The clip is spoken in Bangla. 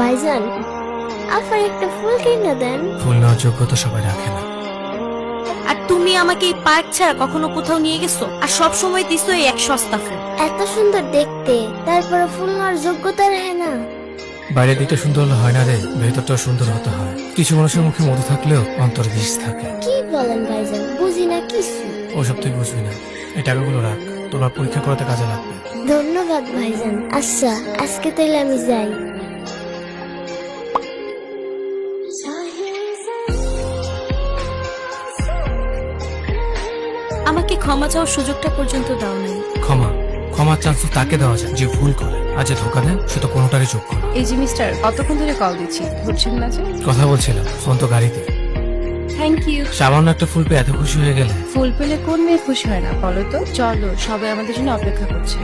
ভাইজান, আফার একটা ফুল কিনে দেন। ফুল নেওয়ার যোগ্যতা সবাই রাখে না। আর তুমি আমাকে এই পার্ক ছাড়া কখনো কোথাও নিয়ে গেছো? আর সব সময় দিছো এই এক সস্তা ফুল। এত সুন্দর দেখতে, তারপরে ফুল নেওয়ার যোগ্যতা রাখে না। বাইরের দিকটা সুন্দর হলে হয় না রে, ভেতরটাও সুন্দর হতে হয়। কিছু মানুষের মুখে মধু থাকলেও অন্তরে বিষ থাকে। কি বলেন ভাইজান, বুঝি না কিছু। ওসব তুই বুঝবি না। এই টাকাগুলো রাখ, তোমার পরীক্ষা করাতে কাজে লাগবে। ধন্যবাদ ভাইজান। আচ্ছা, আজকে তাহলে আমি যাই। আমাকে ক্ষমা চাওয়ার সুযোগটা পর্যন্ত দাও নাই। ক্ষমার চান্স তাকে দেওয়া যায় যে ভুল করে, আর যে ধোকা দেয় সে তো কোনোটারই যোগ্য না। এই যে মিস্টার, কতক্ষণ ধরে কল দিচ্ছি, ধরছেন না যে? কথা বলছিলাম, ফোন তো গাড়িতে। Thank you. সামান্য একটা ফুল পেয়ে এত খুশি হয়ে গেলে? ফুল পেলে কোন মেয়ে খুশি হয় না বলো তো? চলো, সবাই আমাদের জন্য অপেক্ষা করছে।